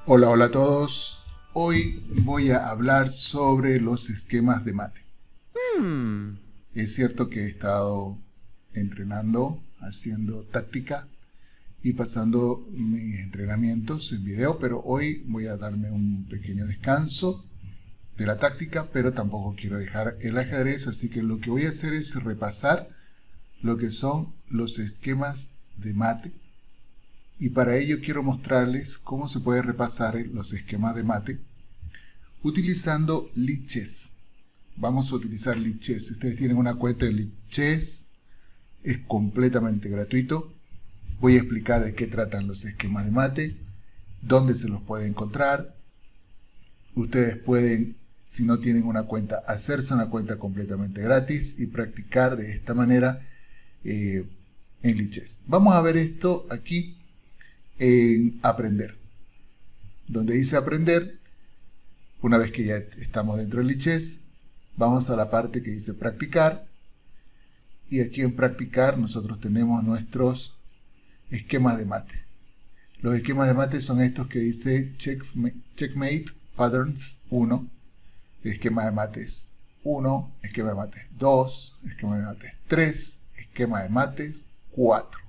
Hola, hola a todos. Hoy voy a hablar sobre los esquemas de mate. Es cierto que he estado entrenando, haciendo táctica y pasando mis entrenamientos en video, pero hoy voy a darme un pequeño descanso de la táctica, pero tampoco quiero dejar el ajedrez, así que lo que voy a hacer es repasar lo que son los esquemas de mate. Y para ello quiero mostrarles cómo se puede repasar los esquemas de mate utilizando Lichess. Vamos a utilizar Lichess. Si ustedes tienen una cuenta de Lichess, es completamente gratuito. Voy a explicar de qué tratan los esquemas de mate, dónde se los puede encontrar. Ustedes pueden, si no tienen una cuenta, hacerse una cuenta completamente gratis y practicar de esta manera en Lichess. Vamos a ver esto aquí en aprender. Donde dice aprender, una vez que ya estamos dentro del Lichess, vamos a la parte que dice practicar, y aquí en practicar nosotros tenemos nuestros esquemas de mate. Los esquemas de mate son estos que dice Checkmate Patterns 1, esquema de mates 1, esquema de mates 2, esquema de mates 3, esquema de mates 4.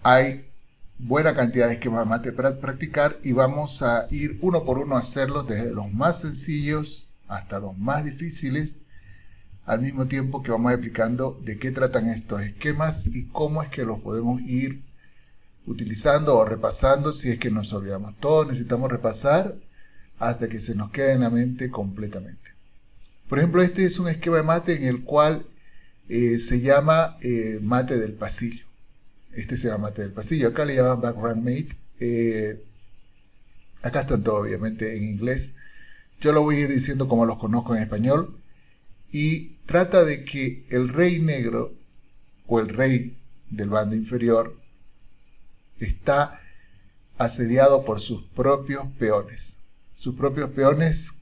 Hay buena cantidad de esquemas de mate para practicar y vamos a ir uno por uno a hacerlos desde los más sencillos hasta los más difíciles, al mismo tiempo que vamos explicando de qué tratan estos esquemas y cómo es que los podemos ir utilizando o repasando si es que nos olvidamos. Todos necesitamos repasar hasta que se nos quede en la mente completamente. Por ejemplo, este es un esquema de mate en el cual se llama mate del pasillo. Este se llama mate del pasillo. Acá le llaman background mate. Acá están todos obviamente en inglés. Yo lo voy a ir diciendo como los conozco en español. Y trata de que el rey negro o el rey del bando inferior está asediado por sus propios peones. Sus propios peones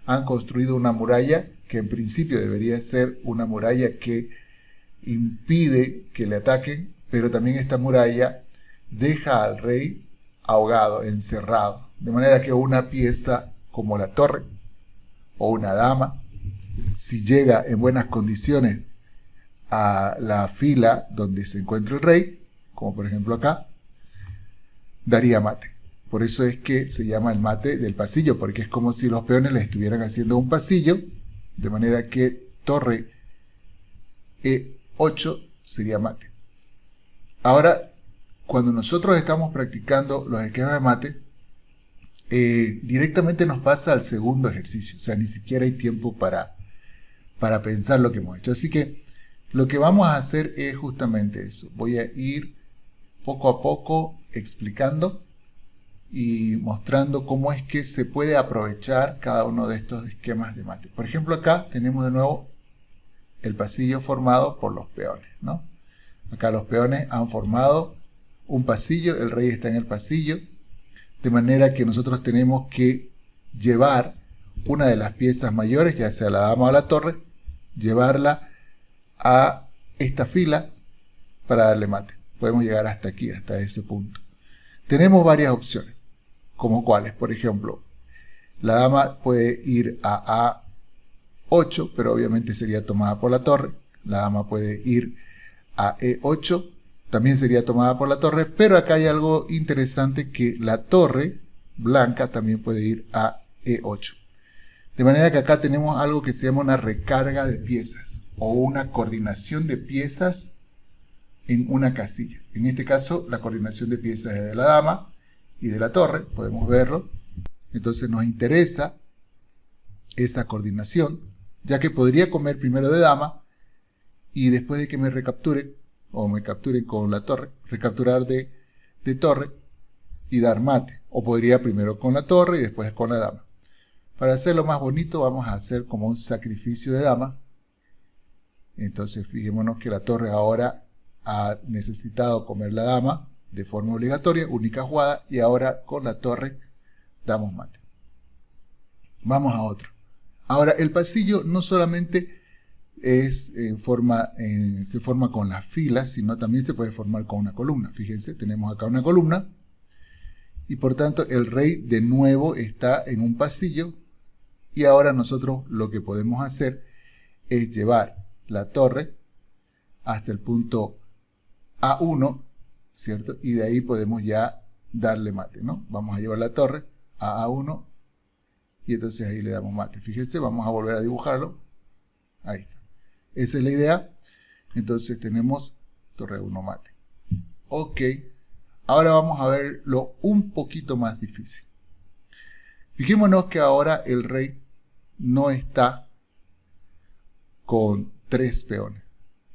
han construido una muralla que en principio debería ser una muralla que impide que le ataquen, pero también esta muralla deja al rey ahogado, encerrado. De manera que una pieza como la torre o una dama, si llega en buenas condiciones a la fila donde se encuentra el rey, como por ejemplo acá, daría mate. Por eso es que se llama el mate del pasillo, porque es como si los peones le estuvieran haciendo un pasillo, de manera que torre E8 sería mate. Ahora, cuando nosotros estamos practicando los esquemas de mate, directamente nos pasa al segundo ejercicio. O sea, ni siquiera hay tiempo para pensar lo que hemos hecho. Así que lo que vamos a hacer es justamente eso. Voy a ir poco a poco explicando y mostrando cómo es que se puede aprovechar cada uno de estos esquemas de mate. Por ejemplo, acá tenemos de nuevo el pasillo formado por los peones, ¿no? Acá los peones han formado un pasillo, el rey está en el pasillo, de manera que nosotros tenemos que llevar una de las piezas mayores, ya sea la dama o la torre, llevarla a esta fila para darle mate. Podemos llegar hasta aquí, hasta ese punto. Tenemos varias opciones, como cuáles. Por ejemplo, la dama puede ir a A8, pero obviamente sería tomada por la torre. La dama puede ir a E8, también sería tomada por la torre, pero acá hay algo interesante, que la torre blanca también puede ir a E8. De manera que acá tenemos algo que se llama una recarga de piezas o una coordinación de piezas en una casilla. En este caso, la coordinación de piezas es de la dama y de la torre, podemos verlo. Entonces nos interesa esa coordinación, ya que podría comer primero de dama y después de que me recapturen o me capturen con la torre, recapturar de torre y dar mate. O podría primero con la torre y después con la dama. Para hacerlo más bonito vamos a hacer como un sacrificio de dama. Entonces fijémonos que la torre ahora ha necesitado comer la dama de forma obligatoria, única jugada, y ahora con la torre damos mate. Vamos a otro. Ahora el pasillo no solamente se forma con las filas, sino también se puede formar con una columna. Fíjense, tenemos acá una columna y por tanto el rey de nuevo está en un pasillo, y ahora nosotros lo que podemos hacer es llevar la torre hasta el punto A1, ¿cierto? Y de ahí podemos ya darle mate, ¿no? Vamos a llevar la torre a A1 y entonces ahí le damos mate. Fíjense, vamos a volver a dibujarlo. Ahí está. Esa es la idea. Entonces tenemos torre 1 mate. Ok. Ahora vamos a verlo un poquito más difícil. Fijémonos que ahora el rey no está con 3 peones.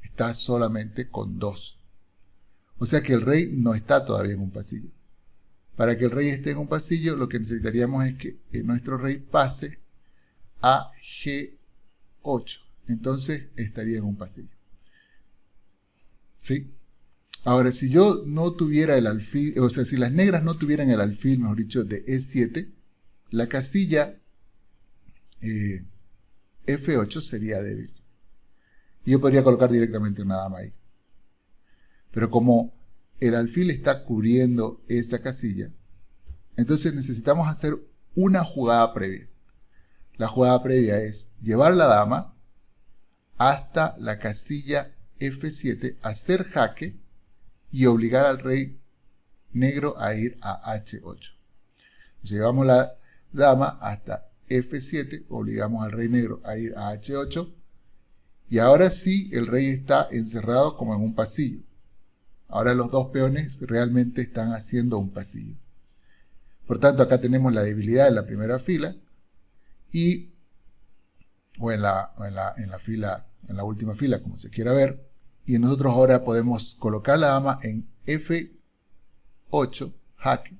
Está solamente con 2. O sea que el rey no está todavía en un pasillo. Para que el rey esté en un pasillo, lo que necesitaríamos es que nuestro rey pase a G8. Entonces estaría en un pasillo. ¿Sí? Ahora, si yo no tuviera el alfil, o sea, si las negras no tuvieran el alfil, mejor dicho, de E7, la casilla F8 sería débil. Y yo podría colocar directamente una dama ahí. Pero como el alfil está cubriendo esa casilla, entonces necesitamos hacer una jugada previa. La jugada previa es llevar la dama hasta la casilla F7, hacer jaque y obligar al rey negro a ir a H8. Entonces llevamos la dama hasta F7, obligamos al rey negro a ir a H8, y ahora sí el rey está encerrado como en un pasillo. Ahora los dos peones realmente están haciendo un pasillo. Por tanto, acá tenemos la debilidad en la primera fila o en la última fila, como se quiera ver. Y nosotros ahora podemos colocar la dama en F8, jaque,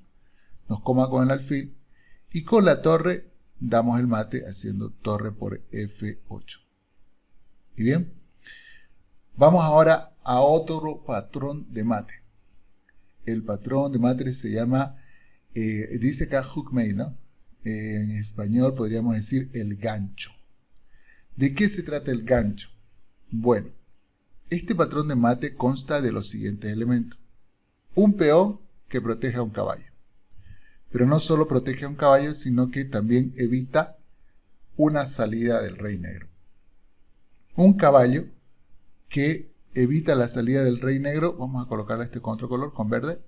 nos coma con el alfil, y con la torre damos el mate haciendo torre por F8. ¿Y bien? Vamos ahora a otro patrón de mate. El patrón de mate se llama, dice acá hookmate, ¿no? En español podríamos decir el gancho. ¿De qué se trata el gancho? Bueno, este patrón de mate consta de los siguientes elementos. Un peón que protege a un caballo. Pero no solo protege a un caballo, sino que también evita una salida del rey negro. Un caballo que evita la salida del rey negro, vamos a colocarle este con otro color, con verde,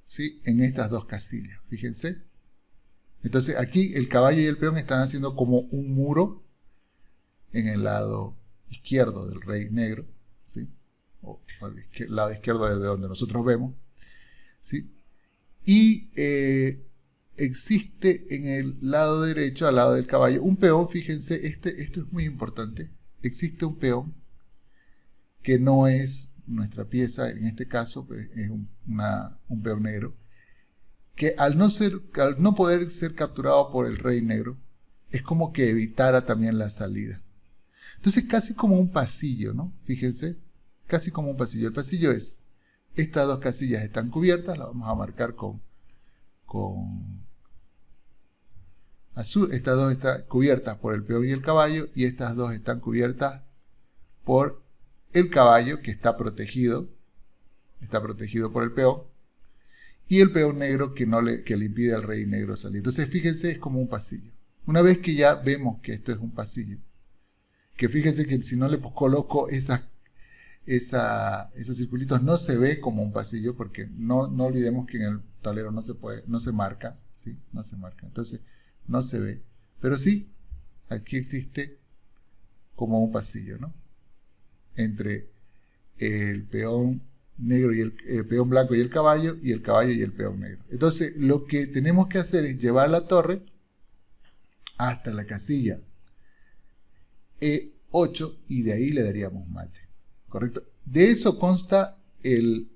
¿sí? En estas dos casillas, fíjense. Entonces aquí el caballo y el peón están haciendo como un muro en el lado izquierdo del rey negro, ¿sí? O el lado izquierdo de donde nosotros vemos, ¿sí? Y existe en el lado derecho, al lado del caballo, un peón, fíjense, esto es muy importante, existe un peón que no es nuestra pieza, en este caso pues, es un peón negro, que al no poder ser capturado por el rey negro, es como que evitara también la salida. Entonces casi como un pasillo, ¿no? Fíjense, casi como un pasillo. El pasillo es, estas dos casillas están cubiertas, las vamos a marcar con azul. Estas dos están cubiertas por el peón y el caballo, y estas dos están cubiertas por el caballo, que está protegido por el peón, y el peón negro que le impide al rey negro salir. Entonces fíjense, es como un pasillo. Una vez que ya vemos que esto es un pasillo, que fíjense que si no le coloco esos circulitos no se ve como un pasillo, porque no olvidemos que en el tablero no se marca, ¿sí? No se marca, entonces no se ve, pero sí, aquí existe como un pasillo, ¿no? Entre el peón negro y el peón blanco y el caballo y el peón negro. Entonces lo que tenemos que hacer es llevar la torre hasta la casilla E8 y de ahí le daríamos mate, ¿correcto? De eso consta el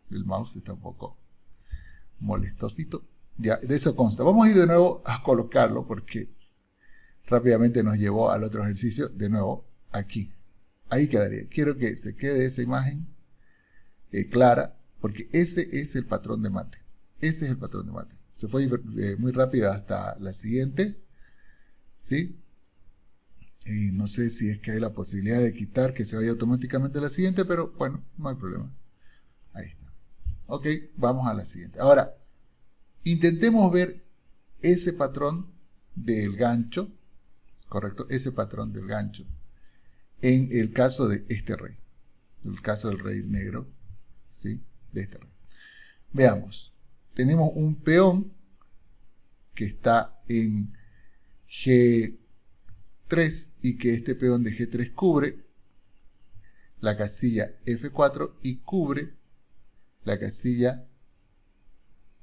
mouse está un poco molestosito. Ya, de eso consta. Vamos a ir de nuevo a colocarlo porque rápidamente nos llevó al otro ejercicio. De nuevo, aquí. Ahí quedaría. Quiero que se quede esa imagen clara, porque ese es el patrón de mate. Ese es el patrón de mate. Se fue muy rápido hasta la siguiente, ¿sí? Y no sé si es que hay la posibilidad de quitar que se vaya automáticamente a la siguiente, pero bueno, no hay problema. Ahí está. Ok, vamos a la siguiente. Ahora, Intentemos ver ese patrón del gancho, ¿correcto? Ese patrón del gancho en el caso de este rey, el caso del rey negro, ¿sí? De este rey. Veamos, tenemos un peón que está en G3 y que este peón de G3 cubre la casilla F4 y cubre la casilla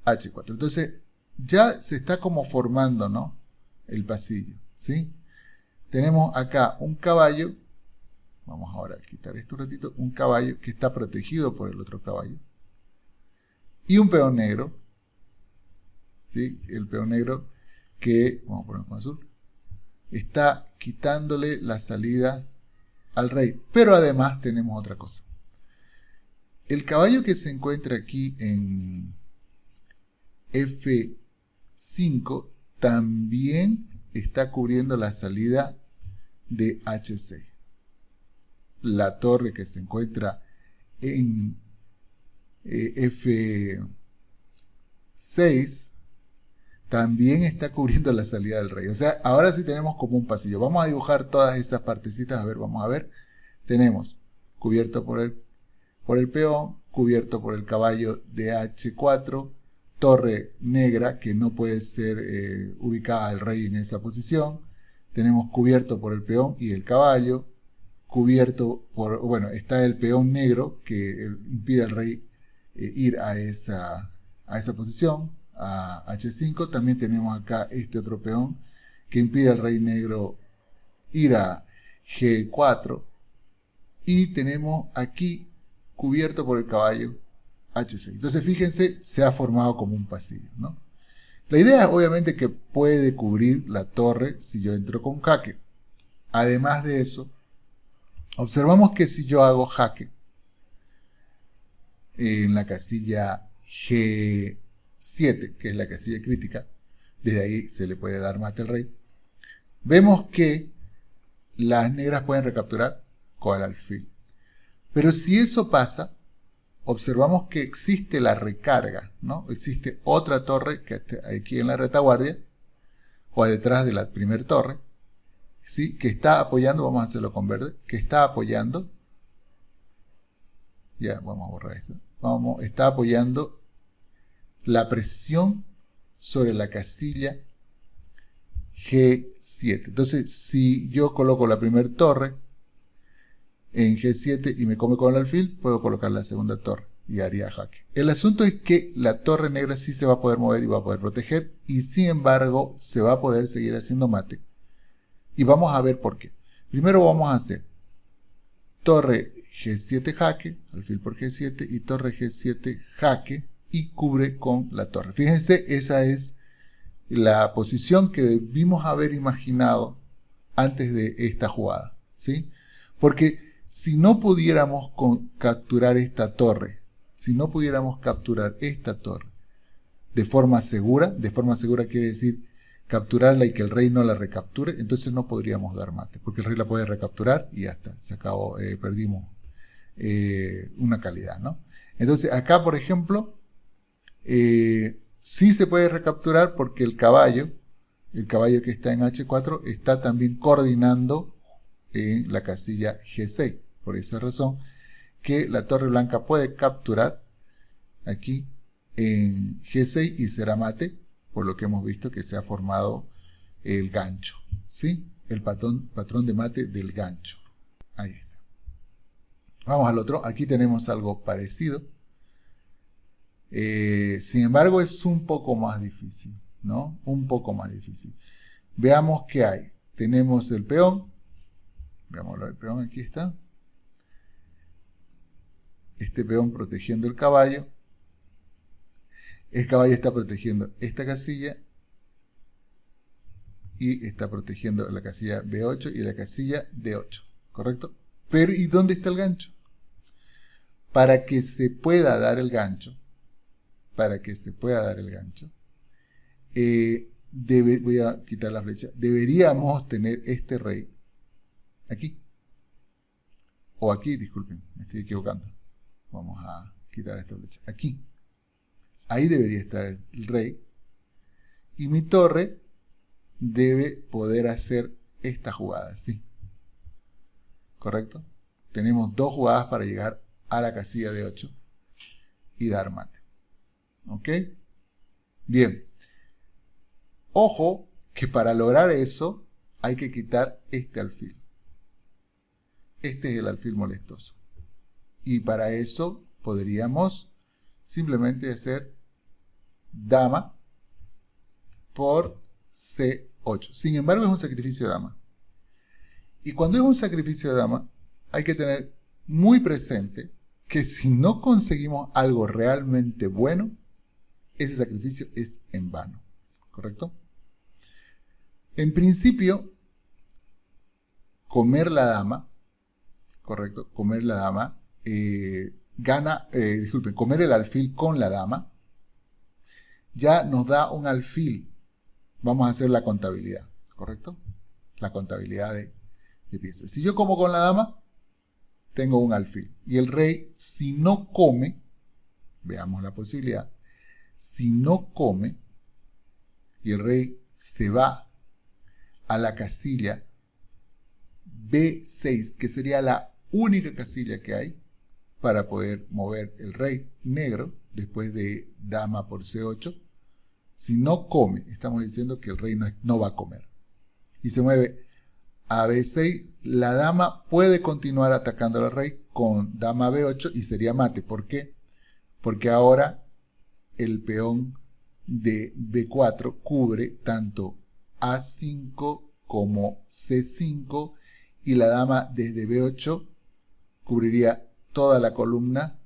H4. Entonces ya se está como formando, ¿no?, el pasillo, ¿sí? Tenemos acá un caballo, vamos ahora a quitar esto un ratito, un caballo que está protegido por el otro caballo y un peón negro, ¿sí? El peón negro que, vamos a poner con azul, está quitándole la salida al rey. Pero además tenemos otra cosa. El caballo que se encuentra aquí en F5 también está cubriendo la salida de H6. La torre que se encuentra en F6 también está cubriendo la salida del rey. O sea, ahora sí tenemos como un pasillo. Vamos a dibujar todas esas partecitas. A ver, vamos a ver. Tenemos cubierto por el peón, cubierto por el caballo de H4, torre negra que no puede ser ubicada el rey en esa posición. Tenemos cubierto por el peón y el caballo, cubierto por, bueno, está el peón negro que impide al rey ir a esa posición, a H5. También tenemos acá este otro peón que impide al rey negro ir a G4. Y tenemos aquí cubierto por el caballo H6. Entonces fíjense, se ha formado como un pasillo, ¿no? La idea es obviamente que puede cubrir la torre si yo entro con jaque. Además de eso, observamos que si yo hago jaque en la casilla G7, que es la casilla crítica, desde ahí se le puede dar mate al rey, vemos que las negras pueden recapturar con el alfil. Pero si eso pasa, observamos que existe la recarga, ¿no? Existe otra torre que está aquí en la retaguardia, o detrás de la primera torre, ¿sí?, que está apoyando, vamos a hacerlo con verde, que está apoyando, ya, vamos a borrar esto, está apoyando la presión sobre la casilla G7. Entonces, si yo coloco la primera torre en G7 y me come con el alfil, puedo colocar la segunda torre y haría jaque. El asunto es que la torre negra sí se va a poder mover y va a poder proteger, y sin embargo se va a poder seguir haciendo mate. Y vamos a ver por qué. Primero vamos a hacer torre G7 jaque, alfil por G7, y torre G7 jaque, y cubre con la torre. Fíjense, esa es la posición que debimos haber imaginado antes de esta jugada, ¿sí? Porque si no pudiéramos capturar esta torre, de forma segura quiere decir capturarla y que el rey no la recapture, entonces no podríamos dar mate, porque el rey la puede recapturar y ya está, se acabó, perdimos una calidad, ¿no? Entonces acá, por ejemplo, sí se puede recapturar porque el caballo que está en H4 está también coordinando en la casilla G6. Por esa razón que la torre blanca puede capturar aquí en G6 y será mate, por lo que hemos visto que se ha formado el gancho, ¿sí? El patrón de mate del gancho. Ahí está. Vamos al otro. Aquí tenemos algo parecido. Sin embargo, es un poco más difícil, ¿no? Un poco más difícil. Veamos qué hay. Tenemos el peón. Veámoslo, el peón aquí está. Este peón protegiendo el caballo. El caballo está protegiendo esta casilla y está protegiendo la casilla B8 y la casilla D8, ¿correcto? Pero ¿y dónde está el gancho? Para que se pueda dar el gancho, voy a quitar la flecha, deberíamos tener este rey aquí, o aquí, disculpen, me estoy equivocando, vamos a quitar esta flecha, aquí, ahí debería estar el rey, Y mi torre debe poder hacer esta jugada, ¿sí? ¿Correcto? Tenemos 2 jugadas para llegar a la casilla de 8 y dar mate. ¿Ok? Bien. Ojo que para lograr eso hay que quitar este alfil. Este es el alfil molestoso. Y para eso podríamos simplemente hacer dama por C8. Sin embargo, es un sacrificio de dama. Y cuando es un sacrificio de dama, hay que tener muy presente que si no conseguimos algo realmente bueno, ese sacrificio es en vano. ¿Correcto? En principio, comer la dama, ¿correcto? Comer la dama, comer el alfil con la dama, ya nos da un alfil. Vamos a hacer la contabilidad, ¿correcto? La contabilidad de piezas. Si yo como con la dama, tengo un alfil. Y el rey, si no come, veamos la posibilidad, si no come, y el rey se va a la casilla B6, que sería la única casilla que hay para poder mover el rey negro después de dama por C8. Si no come, estamos diciendo que el rey no va a comer. Y se mueve a B6, la dama puede continuar atacando al rey con dama B8 y sería mate. ¿Por qué? Porque ahora el peón de B4 cubre tanto A5 como C5 y la dama desde B8 cubriría toda la columna,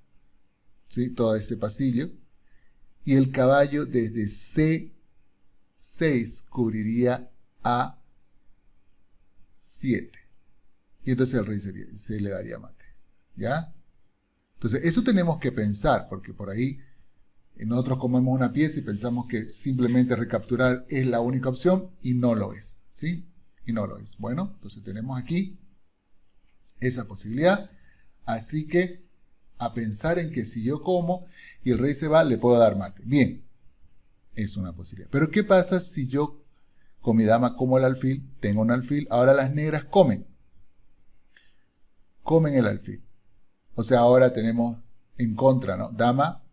¿sí? Todo ese pasillo, y el caballo desde C6 cubriría A7 y entonces el rey se le daría mate, ¿ya? Entonces eso tenemos que pensar, porque por ahí nosotros comemos una pieza y pensamos que simplemente recapturar es la única opción y no lo es, ¿sí? Y no lo es. Bueno, entonces tenemos aquí esa posibilidad, así que a pensar en que si yo como y el rey se va, le puedo dar mate. Bien, es una posibilidad. Pero ¿qué pasa si yo con mi dama como el alfil, tengo un alfil, ahora las negras comen el alfil? O sea, ahora tenemos en contra, ¿no? Dama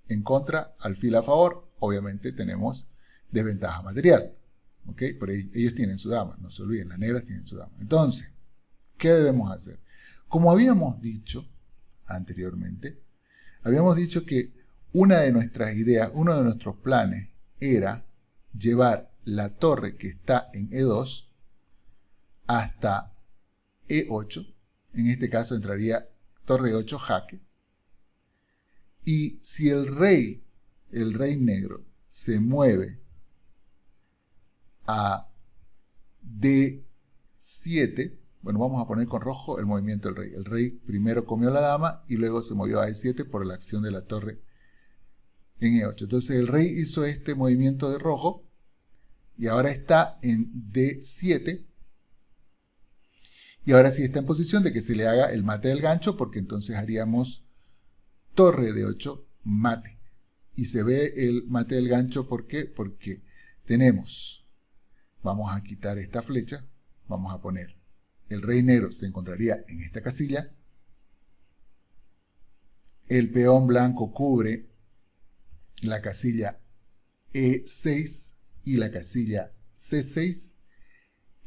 en contra, alfil a favor, obviamente tenemos desventaja material. ¿Ok? Pero ellos tienen su dama, no se olviden, las negras tienen su dama. Entonces, ¿qué debemos hacer? Como habíamos dicho anteriormente, habíamos dicho que una de nuestras ideas, uno de nuestros planes era llevar la torre que está en E2 hasta E8. En este caso entraría torre 8 jaque. Y si el rey negro se mueve a D7, bueno, vamos a poner con rojo el movimiento del rey. El rey primero comió la dama y luego se movió a E7 por la acción de la torre en E8. Entonces el rey hizo este movimiento de rojo y ahora está en D7. Y ahora sí está en posición de que se le haga el mate del gancho, porque entonces haríamos torre de 8 mate. Y se ve el mate del gancho, ¿por qué? Porque tenemos, vamos a quitar esta flecha, vamos a poner, el rey negro se encontraría en esta casilla, el peón blanco cubre la casilla E6 y la casilla C6,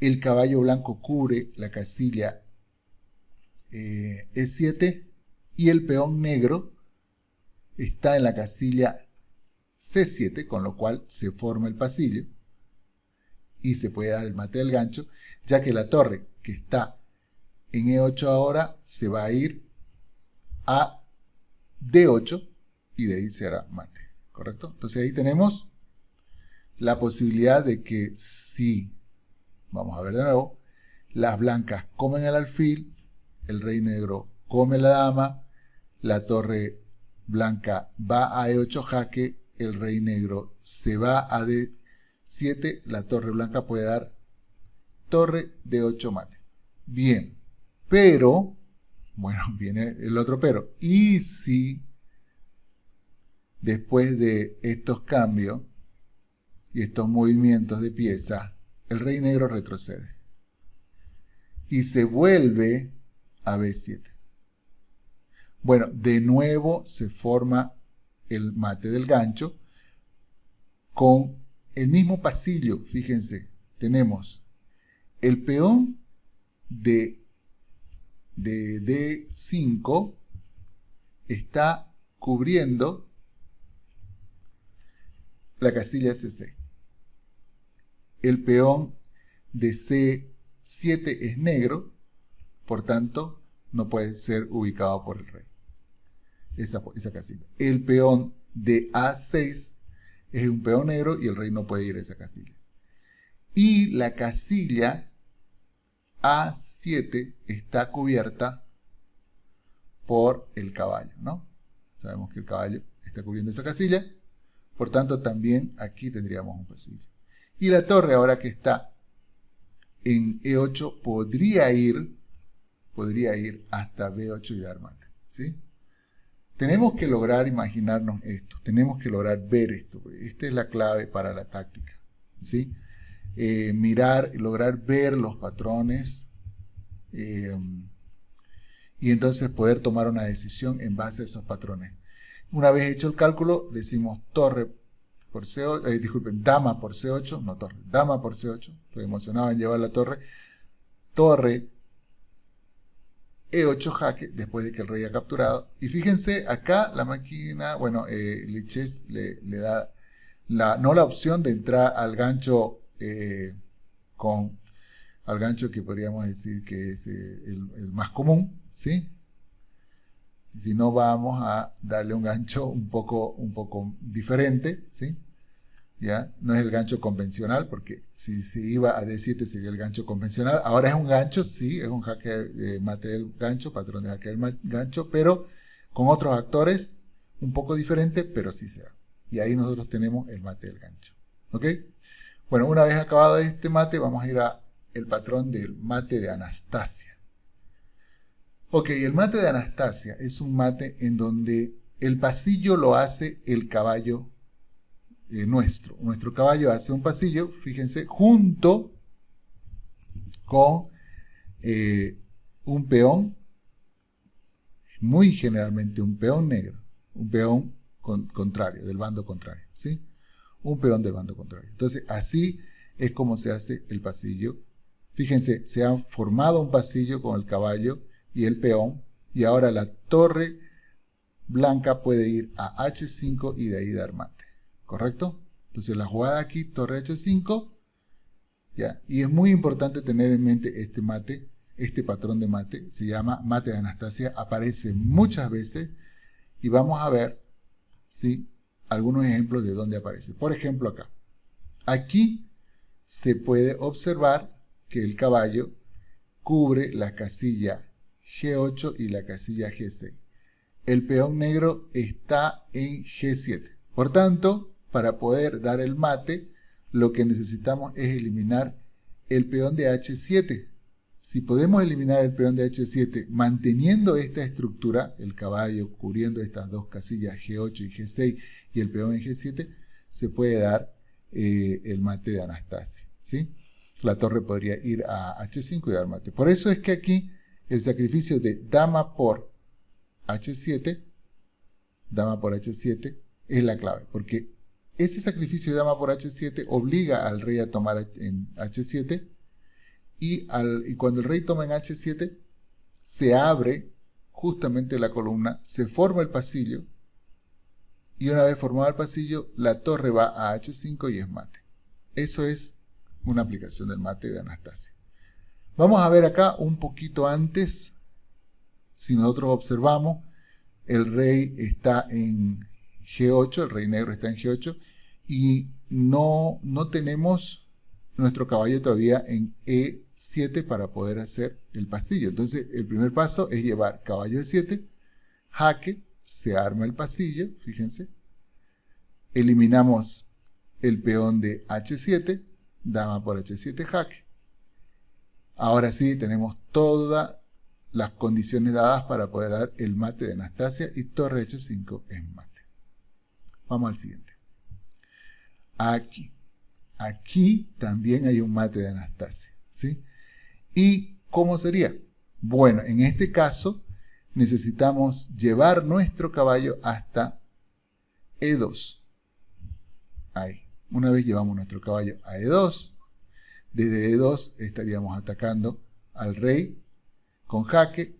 el caballo blanco cubre la casilla E7 y el peón negro está en la casilla C7, con lo cual se forma el pasillo y se puede dar el mate del gancho, ya que la torre que está en E8 ahora se va a ir a D8 y de ahí se hará mate, ¿correcto? Entonces ahí tenemos la posibilidad de que si, vamos a ver de nuevo, las blancas comen el alfil, el rey negro come la dama, la torre blanca va a E8 jaque, el rey negro se va a D7, la torre blanca puede dar torre D8 mate. Bien, pero, bueno, viene el otro pero. Y si después de estos cambios, y estos movimientos de pieza, el rey negro retrocede y se vuelve a B7. Bueno, de nuevo se forma el mate del gancho con el mismo pasillo. Fíjense, tenemos el peón de D5 está cubriendo la casilla C6. El peón de C7 es negro, por tanto no puede ser ubicado por el rey. Esa casilla. El peón de A6 es un peón negro y el rey no puede ir a esa casilla. Y la casilla A7 está cubierta por el caballo, ¿no? Sabemos que el caballo está cubriendo esa casilla, por tanto también aquí tendríamos un pasillo. Y la torre, ahora que está en E8, podría ir hasta B8 y dar mate, ¿sí? Tenemos que lograr imaginarnos esto, tenemos que lograr ver esto. Esta es la clave para la táctica, ¿sí? Lograr ver los patrones y entonces poder tomar una decisión en base a esos patrones. Una vez hecho el cálculo, decimos torre por C8, disculpen, dama por C8, no torre, dama por C8, estoy emocionado en llevar la torre, torre E8 jaque, después de que el rey ha capturado. Y fíjense, acá la máquina, bueno, Lichess le da no la opción de entrar al gancho al gancho que podríamos decir que es el más común, ¿sí? Si no, vamos a darle un gancho un poco diferente, ¿sí? ¿Ya? No es el gancho convencional, porque si se iba a D7 sería el gancho convencional. Ahora es un gancho, sí, es un jaque mate del gancho, patrón de jaque del gancho, pero con otros actores un poco diferente, pero sí se da. Y ahí nosotros tenemos el mate del gancho. ¿Ok? Bueno, una vez acabado este mate, vamos a ir a el patrón del mate de Anastasia. Ok, el mate de Anastasia es un mate en donde el pasillo lo hace el caballo nuestro. Nuestro caballo hace un pasillo, fíjense, junto con un peón, muy generalmente un peón negro, un peón contrario, del bando contrario, ¿sí? Un peón del bando contrario. Entonces, así es como se hace el pasillo. Fíjense, se ha formado un pasillo con el caballo y el peón, y ahora la torre blanca puede ir a H5 y de ahí dar mate, ¿correcto? Entonces la jugada aquí, torre H5, ¿ya? Y es muy importante tener en mente este mate, este patrón de mate, se llama mate de Anastasia, aparece muchas veces y vamos a ver, ¿sí?, algunos ejemplos de dónde aparece. Por ejemplo acá, aquí se puede observar que el caballo cubre la casilla G8 y la casilla G6. El peón negro está en G7. Por tanto, para poder dar el mate, lo que necesitamos es eliminar el peón de H7. Si podemos eliminar el peón de H7 manteniendo esta estructura, el caballo cubriendo estas dos casillas G8 y G6 y el peón en G7, se puede dar el mate de Anastasia, ¿sí? La torre podría ir a H5 y dar mate. Por eso es que aquí el sacrificio de dama por H7 es la clave, porque ese sacrificio de dama por H7 obliga al rey a tomar en H7 y cuando el rey toma en H7 se abre justamente la columna, se forma el pasillo y una vez formado el pasillo la torre va a H5 y es mate. Eso es una aplicación del mate de Anastasia. Vamos a ver acá un poquito antes. Si nosotros observamos, el rey está en G8, el rey negro está en G8 y no tenemos nuestro caballo todavía en E7 para poder hacer el pasillo. Entonces el primer paso es llevar caballo E7, jaque, se arma el pasillo, fíjense, eliminamos el peón de H7, dama por H7, jaque. Ahora sí tenemos todas las condiciones dadas para poder dar el mate de Anastasia y torre H5 es mate. Vamos al siguiente. Aquí. aquí también hay un mate de Anastasia, ¿sí? ¿Y cómo sería? Bueno, en este caso necesitamos llevar nuestro caballo hasta E2. Ahí. Una vez llevamos nuestro caballo a E2, desde E2 estaríamos atacando al rey con jaque.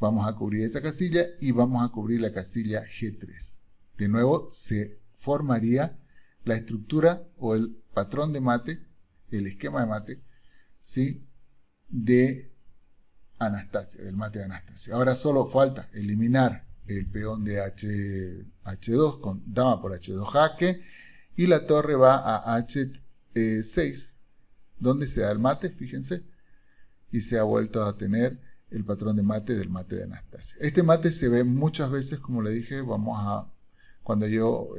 Vamos a cubrir esa casilla y vamos a cubrir la casilla G3. De nuevo se formaría la estructura o el patrón de mate, el esquema de mate, ¿sí? De Anastasia, del mate de Anastasia. Ahora solo falta eliminar el peón de H2 con dama por H2 jaque y la torre va a H6, donde se da el mate, fíjense, y se ha vuelto a tener el patrón de mate del mate de Anastasia. Este mate se ve muchas veces, como le dije, cuando yo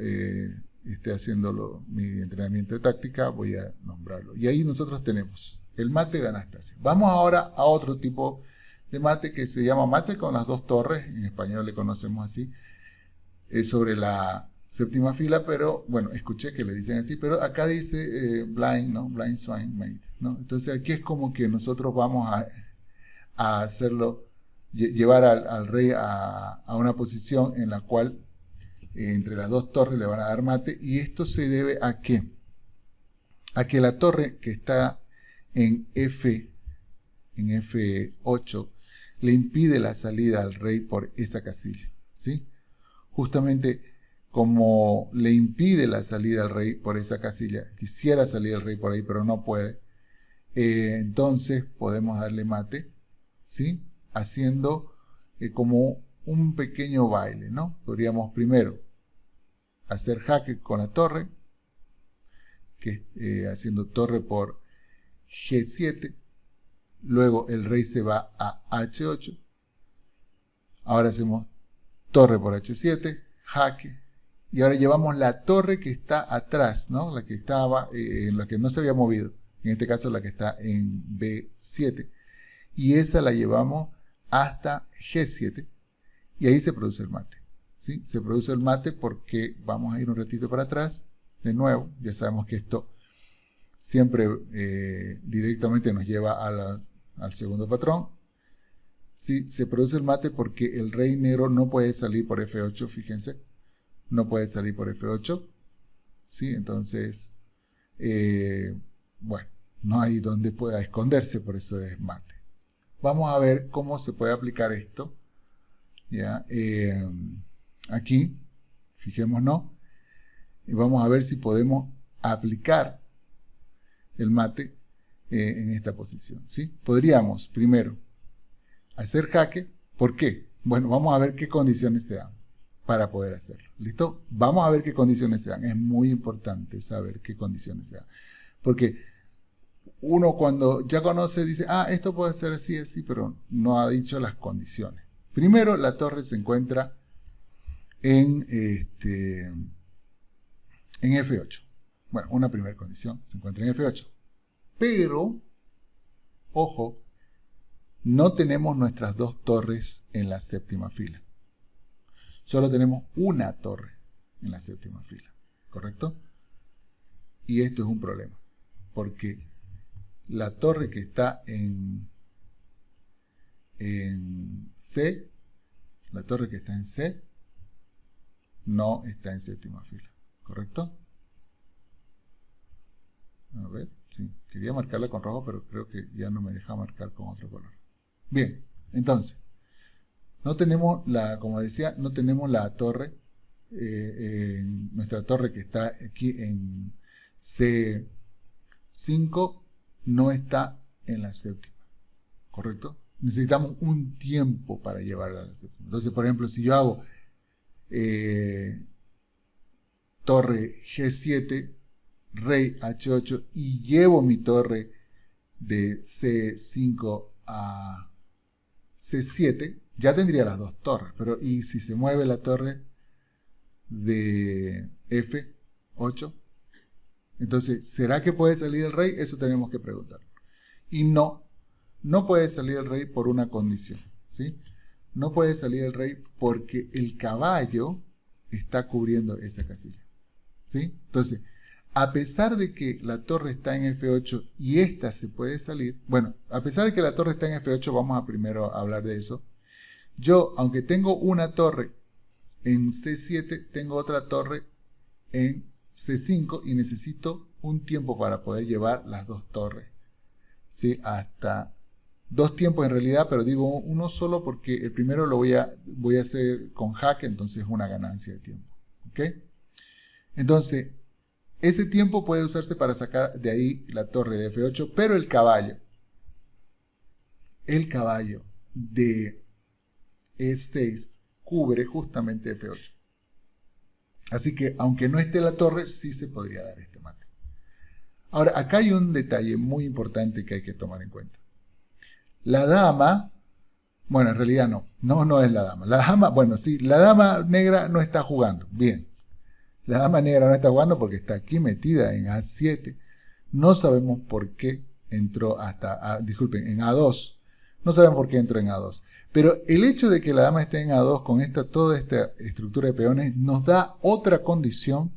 esté haciendo mi entrenamiento de táctica, voy a nombrarlo. Y ahí nosotros tenemos el mate de Anastasia. Vamos ahora a otro tipo de mate que se llama mate con las dos torres, en español le conocemos así, es sobre la séptima fila, pero bueno, escuché que le dicen así, pero acá dice blind, ¿no? Blind swine mate, ¿no? Entonces aquí es como que nosotros vamos a hacerlo, llevar al rey a una posición en la cual entre las dos torres le van a dar mate, y esto se debe a qué? A que la torre que está en F8 le impide la salida al rey por esa casilla, ¿sí? Justamente como le impide la salida al rey por esa casilla, quisiera salir el rey por ahí pero no puede, entonces podemos darle mate, ¿sí? Haciendo como un pequeño baile, ¿no? Podríamos primero hacer jaque con la torre, haciendo torre por G7, luego el rey se va a H8, ahora hacemos torre por H7, jaque, y ahora llevamos la torre que está atrás, ¿no? La que estaba, en la que no se había movido, en este caso la que está en B7, y esa la llevamos hasta G7, y ahí se produce el mate, ¿sí? Se produce el mate porque vamos a ir un ratito para atrás, de nuevo, ya sabemos que esto siempre directamente nos lleva al segundo patrón, ¿sí? Se produce el mate porque el rey negro no puede salir por F8, fíjense, no puede salir por F8, ¿sí? Entonces, bueno, no hay donde pueda esconderse, por eso es mate. Vamos a ver cómo se puede aplicar esto, ¿ya? Aquí, fijémonos, y vamos a ver si podemos aplicar el mate en esta posición, ¿sí? Podríamos primero hacer jaque. ¿Por qué? Bueno, vamos a ver qué condiciones se dan para poder hacerlo. ¿Listo? Vamos a ver qué condiciones se dan. Es muy importante saber qué condiciones se dan. Porque uno cuando ya conoce dice, esto puede ser así, así, pero no ha dicho las condiciones. Primero, la torre se encuentra en F8. Bueno, una primera condición, se encuentra en F8. Pero, ojo, no tenemos nuestras dos torres en la séptima fila. Solo tenemos una torre en la séptima fila, ¿correcto? Y esto es un problema, porque la torre que está en C, la torre que está en C, no está en séptima fila, ¿correcto? A ver, sí, quería marcarla con rojo, pero creo que ya no me deja marcar con otro color. Bien, entonces, no tenemos como decía, no tenemos la torre, nuestra torre que está aquí en C5 no está en la séptima, ¿correcto? Necesitamos un tiempo para llevarla a la séptima. Entonces, por ejemplo, si yo hago torre G7, rey H8 y llevo mi torre de C5 a C7, ya tendría las dos torres, pero ¿y si se mueve la torre de F8? Entonces, ¿será que puede salir el rey? Eso tenemos que preguntar. Y no puede salir el rey por una condición, ¿sí? No puede salir el rey porque el caballo está cubriendo esa casilla, ¿sí? Entonces, a pesar de que la torre está en F8 y esta se puede salir, bueno, a pesar de que la torre está en F8, vamos a primero hablar de eso. Yo, aunque tengo una torre en C7, tengo otra torre en C5 y necesito un tiempo para poder llevar las dos torres, ¿sí? Hasta dos tiempos en realidad, pero digo uno solo porque el primero lo voy a hacer con jaque, entonces es una ganancia de tiempo, ¿ok? Entonces, ese tiempo puede usarse para sacar de ahí la torre de F8, pero el caballo de E6 cubre justamente F8. Así que, aunque no esté la torre, sí se podría dar este mate. Ahora, acá hay un detalle muy importante que hay que tomar en cuenta. La dama, bueno, en realidad no es la dama. La dama, bueno, sí, la dama negra no está jugando, bien. La dama negra no está jugando porque está aquí metida en A7. No sabemos por qué entró disculpen, en A2. No sabemos por qué entró en A2. Pero el hecho de que la dama esté en A2 con toda esta estructura de peones nos da otra condición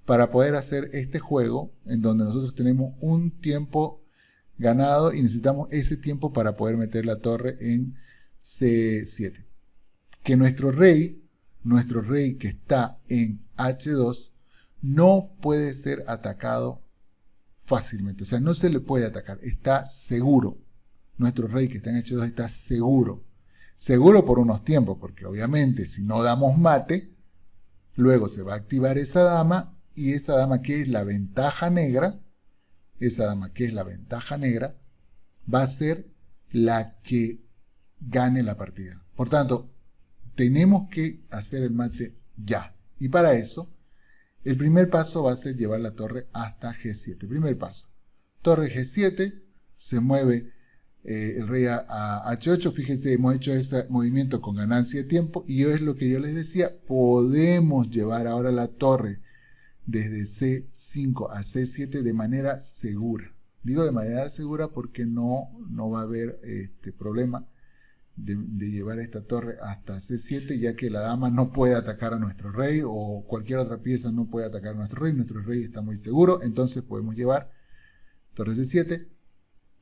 para poder hacer este juego en donde nosotros tenemos un tiempo ganado y necesitamos ese tiempo para poder meter la torre en C7. Que nuestro rey que está en H2 no puede ser atacado fácilmente, o sea, no se le puede atacar, está seguro. Nuestro rey que está en H2 está seguro por unos tiempos, porque obviamente si no damos mate, luego se va a activar esa dama, y esa dama que es la ventaja negra, va a ser la que gane la partida. Por tanto, tenemos que hacer el mate ya. Y para eso, el primer paso va a ser llevar la torre hasta G7. Primer paso. Torre G7, se mueve el rey a H8. Fíjense, hemos hecho ese movimiento con ganancia de tiempo. Y es lo que yo les decía, podemos llevar ahora la torre desde C5 a C7 de manera segura. Digo de manera segura porque no va a haber problema de llevar esta torre hasta C7, ya que la dama no puede atacar a nuestro rey o cualquier otra pieza no puede atacar a nuestro rey está muy seguro, entonces podemos llevar torre C7.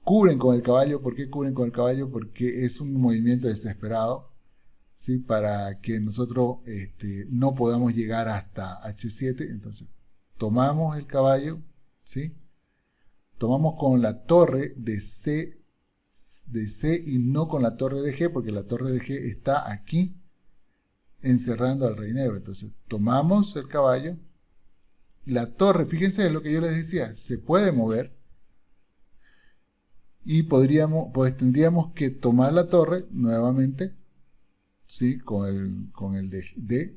Cubren con el caballo. ¿Por qué cubren con el caballo? Porque es un movimiento desesperado, ¿sí? Para que nosotros no podamos llegar hasta H7, entonces tomamos el caballo, ¿sí? Tomamos con la torre de C y no con la torre de G, porque la torre de G está aquí encerrando al rey negro. Entonces tomamos el caballo, la torre, fíjense lo que yo les decía, se puede mover y tendríamos que tomar la torre nuevamente, ¿sí? con el D,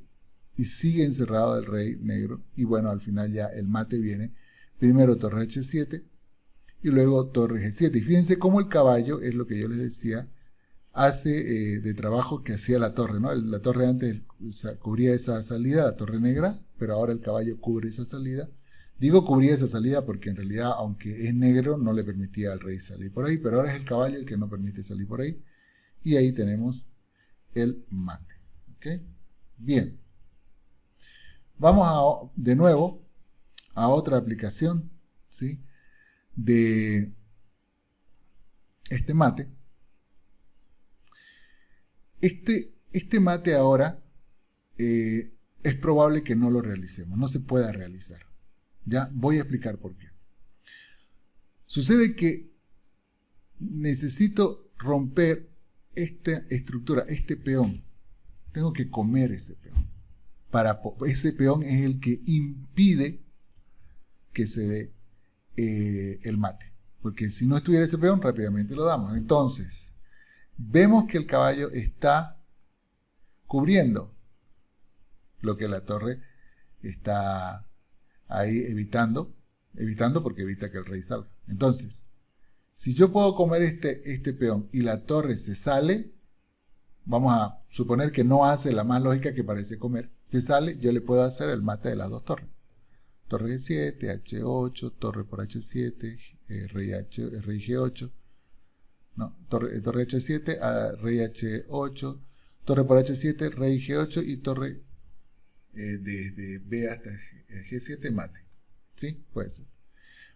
y sigue encerrado el rey negro, y bueno, al final ya el mate viene, primero torre H7 y luego torre G7, y fíjense cómo el caballo, es lo que yo les decía, hace de trabajo que hacía la torre, ¿no? La torre antes cubría esa salida, la torre negra, pero ahora el caballo cubre esa salida. Digo cubría esa salida porque en realidad, aunque es negro, no le permitía al rey salir por ahí, pero ahora es el caballo el que no permite salir por ahí, y ahí tenemos el mate. ¿Okay? Bien. Vamos de nuevo a otra aplicación, ¿sí? De este mate. Este mate ahora es probable que no lo realicemos, no se pueda realizar. Ya voy a explicar por qué. Sucede que necesito romper esta estructura, este peón. Tengo que comer ese peón. Ese peón es el que impide que se dé el mate. Porque si no estuviera ese peón, rápidamente lo damos. Entonces, vemos que el caballo está cubriendo lo que la torre está ahí evitando porque evita que el rey salga. Entonces, si yo puedo comer este peón y la torre se sale, vamos a suponer que no hace la más lógica que parece comer, se sale, yo le puedo hacer el mate de las dos torres. Torre G7, H8, torre por H7, rey G8, no, torre H7, rey H8, torre por H7, rey G8 y torre desde B hasta G7, mate. ¿Sí? Puede ser.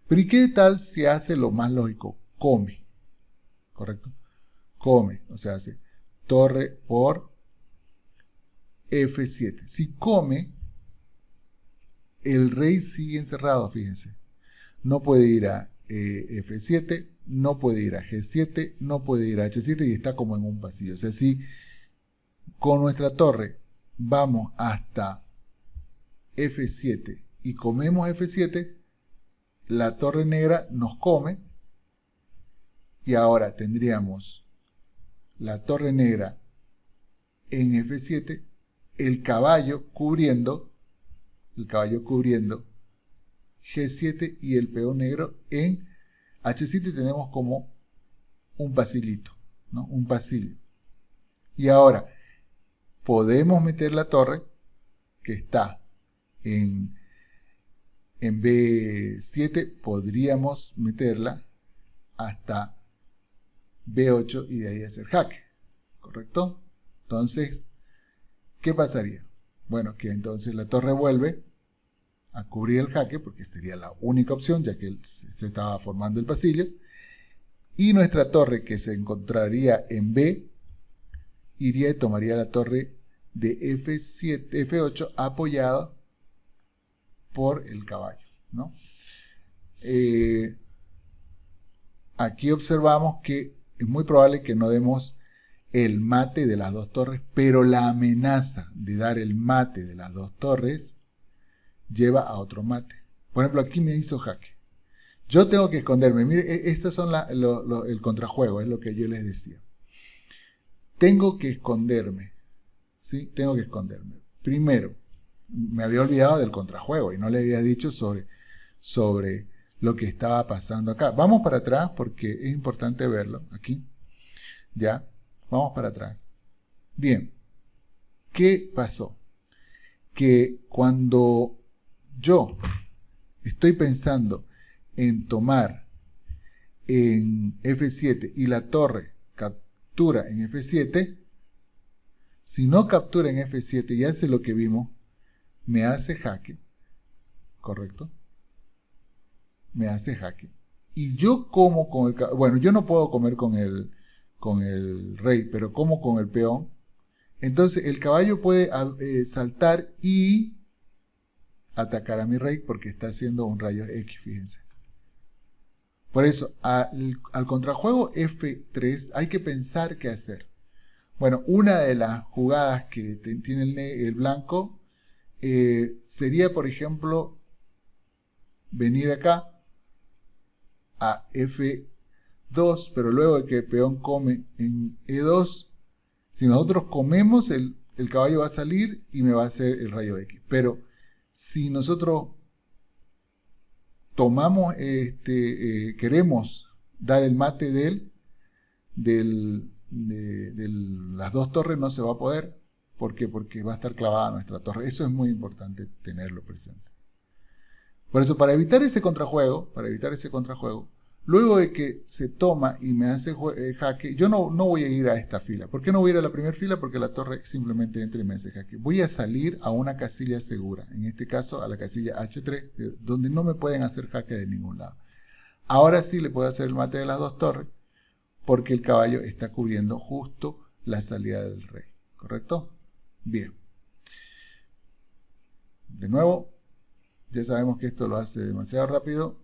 Pero ¿y qué tal si hace lo más lógico? Come. ¿Correcto? Come. O sea, hace torre por F7. Si come, el rey sigue encerrado, fíjense. No puede ir a F7, no puede ir a G7, no puede ir a H7 y está como en un pasillo. O sea, si con nuestra torre vamos hasta F7 y comemos F7, la torre negra nos come y ahora tendríamos la torre negra en F7, el caballo cubriendo G7 y el peón negro en H7 tenemos como un pasillito, ¿no? Un pasillo. Y ahora podemos meter la torre que está en B7, podríamos meterla hasta B8 y de ahí hacer jaque, ¿correcto? Entonces, ¿qué pasaría? Bueno, que entonces la torre vuelve a cubrir el jaque, porque sería la única opción, ya que se estaba formando el pasillo, y nuestra torre que se encontraría en B, iría y tomaría la torre de F8 apoyada por el caballo, ¿no? Aquí observamos que es muy probable que no demos el mate de las dos torres, pero la amenaza de dar el mate de las dos torres lleva a otro mate. Por ejemplo, aquí me hizo jaque. Yo tengo que esconderme. Mire, estas son el contrajuego, es lo que yo les decía. Tengo que esconderme. ¿Sí? Tengo que esconderme. Primero, me había olvidado del contrajuego y no le había dicho sobre lo que estaba pasando acá. Vamos para atrás porque es importante verlo. Aquí. Ya. Vamos para atrás. Bien. ¿Qué pasó? Que cuando yo estoy pensando en tomar en F7 y la torre captura en F7, si no captura en F7 y hace lo que vimos, me hace jaque, ¿correcto? Me hace jaque. Y yo como con el... Bueno, yo no puedo comer con el rey, pero como con el peón. Entonces el caballo puede saltar y atacar a mi rey porque está haciendo un rayo X, fíjense. Por eso, al contrajuego F3 hay que pensar qué hacer. Bueno, una de las jugadas que tiene el blanco sería, por ejemplo, venir acá a F2, pero luego de que el peón come en E2, si nosotros comemos, el caballo va a salir y me va a hacer el rayo X. Pero si nosotros tomamos, queremos dar el mate de las dos torres, no se va a poder. ¿Por qué? Porque va a estar clavada nuestra torre. Eso es muy importante tenerlo presente. Por eso, para evitar ese contrajuego, luego de que se toma y me hace jaque, yo no voy a ir a esta fila. ¿Por qué no voy a ir a la primera fila? Porque la torre simplemente entra y me hace jaque. Voy a salir a una casilla segura, en este caso a la casilla H3, donde no me pueden hacer jaque de ningún lado. Ahora sí le puedo hacer el mate de las dos torres, porque el caballo está cubriendo justo la salida del rey. ¿Correcto? Bien. De nuevo, ya sabemos que esto lo hace demasiado rápido.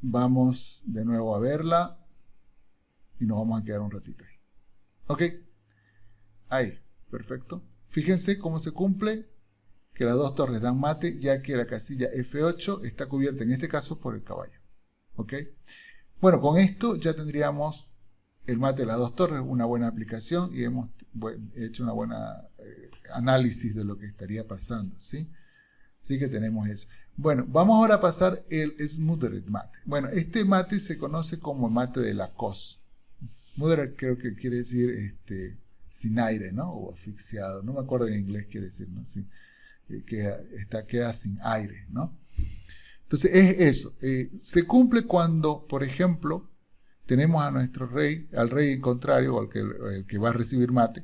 Vamos de nuevo a verla y nos vamos a quedar un ratito ahí. Ok, ahí, perfecto. Fíjense cómo se cumple que las dos torres dan mate, ya que la casilla F8 está cubierta en este caso por el caballo. Ok, bueno, con esto ya tendríamos el mate de las dos torres, una buena aplicación y hemos hecho una buena análisis de lo que estaría pasando, ¿sí? Así que tenemos eso. Bueno, vamos ahora a pasar el smothered mate. Bueno, este mate se conoce como mate de la cos. Smothered creo que quiere decir sin aire, ¿no? O asfixiado. No me acuerdo en inglés quiere decir, ¿no? Sí, queda sin aire, ¿no? Entonces es eso. Se cumple cuando, por ejemplo, tenemos a nuestro rey, al rey contrario, o el que va a recibir mate,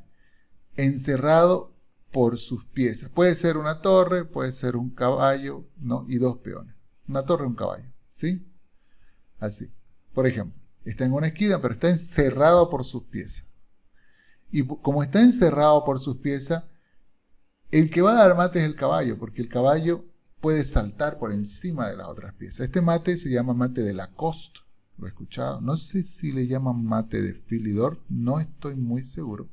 encerrado por sus piezas. Puede ser una torre, puede ser un caballo, ¿no? Y dos peones. Una torre, un caballo, ¿sí? Así. Por ejemplo, está en una esquina, pero está encerrado por sus piezas. Y como está encerrado por sus piezas, el que va a dar mate es el caballo, porque el caballo puede saltar por encima de las otras piezas. Este mate se llama mate de Lacoste. ¿Lo he escuchado? No sé si le llaman mate de Philidor, no estoy muy seguro.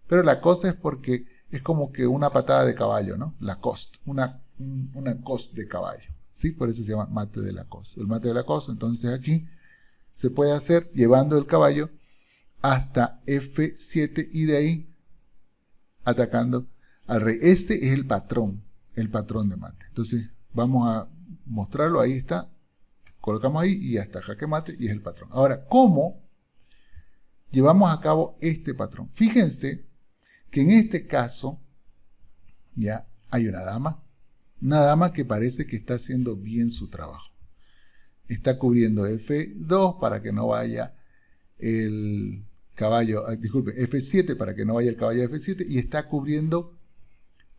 Pero la cosa es porque es como que una patada de caballo, ¿no? Lacoste, una coste de caballo, ¿sí? Por eso se llama mate de Lacoste. El mate de Lacoste, entonces aquí se puede hacer llevando el caballo hasta F7 y de ahí atacando al rey. Este es el patrón de mate. Entonces vamos a mostrarlo, ahí está. Colocamos ahí y hasta jaque mate y es el patrón. Ahora, ¿cómo llevamos a cabo este patrón? Fíjense que en este caso ya hay una dama que parece que está haciendo bien su trabajo. Está cubriendo F2 para que no vaya el caballo, disculpe, F7 para que no vaya el caballo a F7 y está cubriendo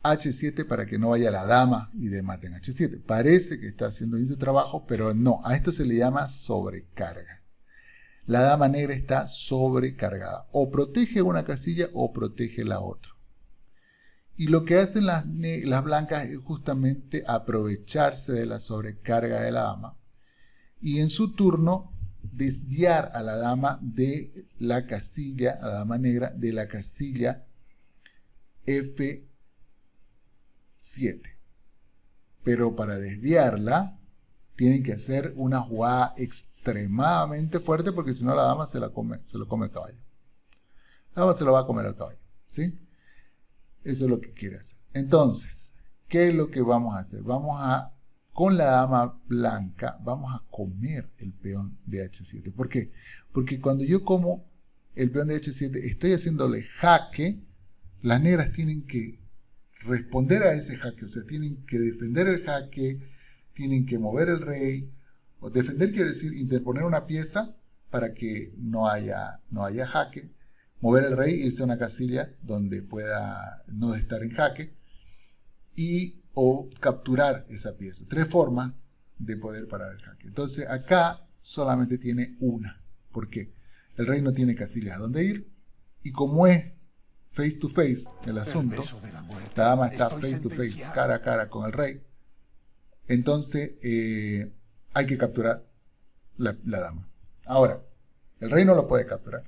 H7 para que no vaya la dama y de mate en H7. Parece que está haciendo bien su trabajo, pero no, a esto se le llama sobrecarga. La dama negra está sobrecargada. O protege una casilla o protege la otra. Y lo que hacen las blancas es justamente aprovecharse de la sobrecarga de la dama y en su turno desviar a la dama de la casilla, a la dama negra, de la casilla F7. Pero para desviarla tienen que hacer una jugada extremadamente fuerte porque si no la dama se lo come el caballo. La dama se lo va a comer al caballo, ¿sí? Eso es lo que quiere hacer. Entonces, ¿qué es lo que vamos a hacer? Con la dama blanca, vamos a comer el peón de H7. ¿Por qué? Porque cuando yo como el peón de H7, estoy haciéndole jaque. Las negras tienen que responder a ese jaque, o sea, tienen que defender el jaque, tienen que mover el rey. O defender quiere decir interponer una pieza para que no haya jaque. Mover el rey, irse a una casilla donde pueda no estar en jaque o capturar esa pieza. 3 formas de poder parar el jaque. Entonces acá solamente tiene una. ¿Por qué? El rey no tiene casillas a dónde ir y como es face to face el asunto, la dama está face to face, cara a cara con el rey, entonces hay que capturar la dama. Ahora, el rey no lo puede capturar.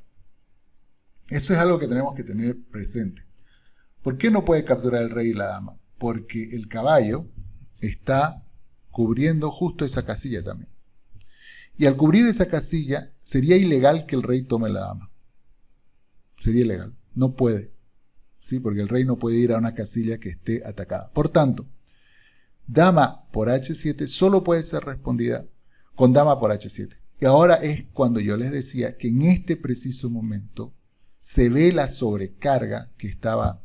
Eso es algo que tenemos que tener presente. ¿Por qué no puede capturar el rey y la dama? Porque el caballo está cubriendo justo esa casilla también. Y al cubrir esa casilla, sería ilegal que el rey tome la dama. Sería ilegal. No puede. ¿Sí? Porque el rey no puede ir a una casilla que esté atacada. Por tanto, dama por H7 solo puede ser respondida con dama por H7. Y ahora es cuando yo les decía que en este preciso momento se ve la sobrecarga que estaba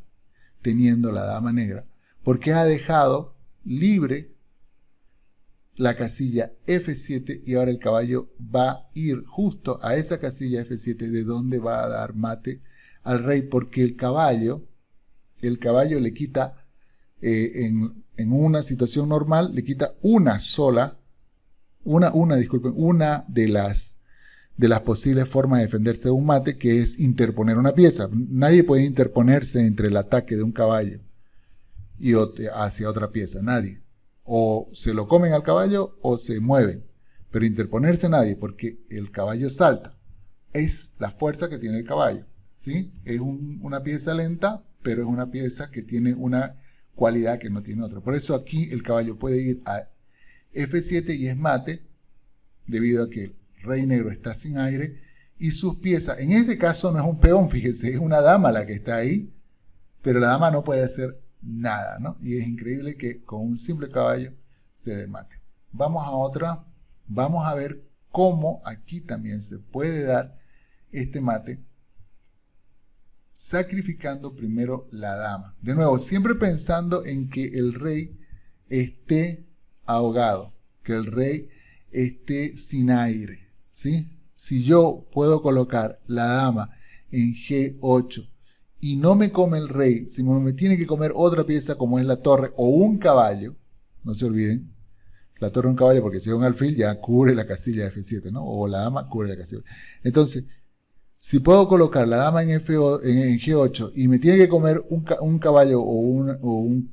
teniendo la dama negra, porque ha dejado libre la casilla F7 y ahora el caballo va a ir justo a esa casilla F7 de donde va a dar mate al rey, porque el caballo le quita, en una situación normal, le quita una de las posibles formas de defenderse de un mate, que es interponer una pieza. Nadie puede interponerse entre el ataque de un caballo y hacia otra pieza, nadie. O se lo comen al caballo o se mueven, pero interponerse nadie, porque el caballo salta. Es la fuerza que tiene el caballo, ¿sí? Es una pieza lenta, pero es una pieza que tiene una cualidad que no tiene otra. Por eso aquí el caballo puede ir a F7 y es mate, debido a que el rey negro está sin aire y sus piezas, en este caso no es un peón, fíjense, es una dama la que está ahí, pero la dama no puede hacer nada, ¿no? Y es increíble que con un simple caballo se dé mate. Vamos a otra, vamos a ver cómo aquí también se puede dar este mate sacrificando primero la dama. De nuevo, siempre pensando en que el rey esté ahogado, que el rey esté sin aire, ¿sí? Si yo puedo colocar la dama en G8 y no me come el rey, si me tiene que comer otra pieza como es la torre o un caballo, no se olviden la torre de un caballo, porque si es un alfil ya cubre la casilla de F7, ¿no? O la dama cubre la casilla. Entonces, si puedo colocar la dama en G8 y me tiene que comer un caballo o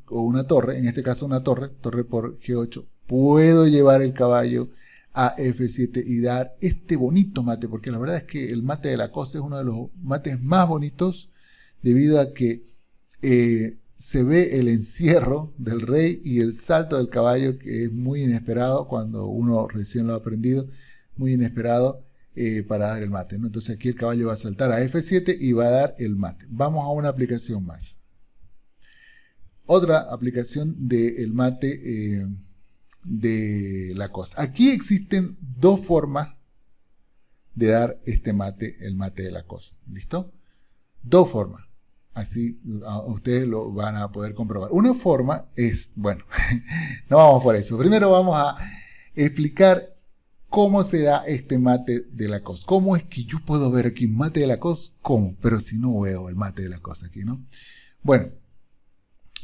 una torre, en este caso una torre por G8, puedo llevar el caballo a F7 y dar este bonito mate, porque la verdad es que el mate de Lacoste es uno de los mates más bonitos, debido a que se ve el encierro del rey y el salto del caballo, que es muy inesperado cuando uno recién lo ha aprendido, muy inesperado para dar el mate, ¿no? Entonces aquí el caballo va a saltar a F7 y va a dar el mate. Vamos a una aplicación más. Otra aplicación del mate de Lacoste. Aquí existen dos formas de dar este mate, el mate de Lacoste. ¿Listo? Dos formas. Así ustedes lo van a poder comprobar. Una forma es, bueno, no vamos por eso. Primero vamos a explicar cómo se da este mate de Lacoste. ¿Cómo es que yo puedo ver aquí mate de Lacoste? ¿Cómo? Pero si no veo el mate de Lacoste aquí, ¿no? Bueno,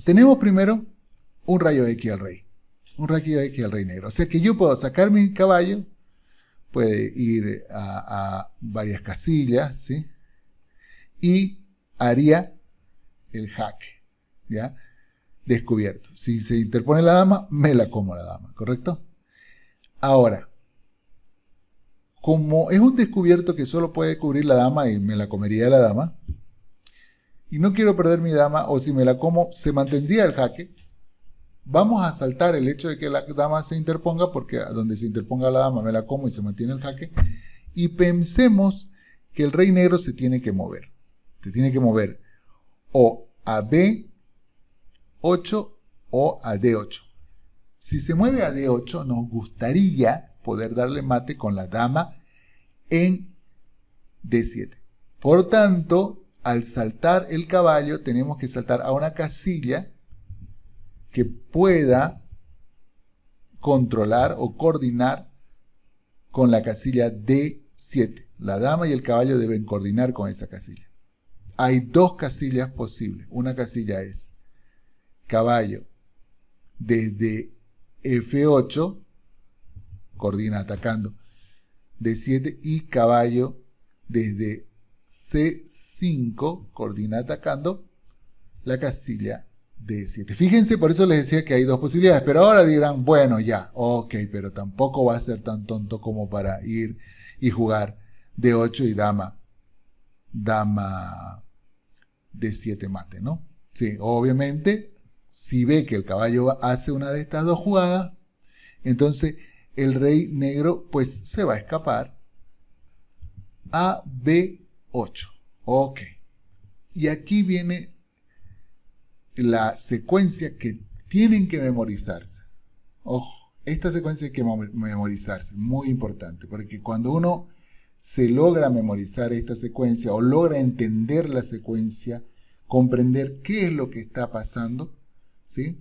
tenemos primero un rayo X al rey. Un rayo X al rey negro. O sea que yo puedo sacar mi caballo, puede ir a varias casillas, ¿sí? Y haría el jaque, ¿ya? Descubierto. Si se interpone la dama, me la como la dama, ¿correcto? Ahora, como es un descubierto que solo puede cubrir la dama y me la comería la dama, y no quiero perder mi dama, o si me la como, se mantendría el jaque, vamos a saltar el hecho de que la dama se interponga, porque donde se interponga la dama me la como y se mantiene el jaque, y pensemos que el rey negro se tiene que mover. Se tiene que mover o a B8 o a D8. Si se mueve a D8, nos gustaría poder darle mate con la dama en D7. Por tanto, al saltar el caballo, tenemos que saltar a una casilla que pueda controlar o coordinar con la casilla D7. La dama y el caballo deben coordinar con esa casilla. Hay dos casillas posibles. Una casilla es caballo desde F8, coordina atacando D7, y caballo desde C5, coordina atacando la casilla D7. Fíjense, por eso les decía que hay dos posibilidades, pero ahora dirán, bueno, ya, ok, pero tampoco va a ser tan tonto como para ir y jugar D8 y dama D7 mate, ¿no? Sí, obviamente, si ve que el caballo hace una de estas dos jugadas, entonces el rey negro pues se va a escapar a B8. Ok. Y aquí viene la secuencia que tienen que memorizarse. Ojo, esta secuencia hay que memorizarse, muy importante, porque cuando uno se logra memorizar esta secuencia o logra entender la secuencia, comprender qué es lo que está pasando, ¿sí?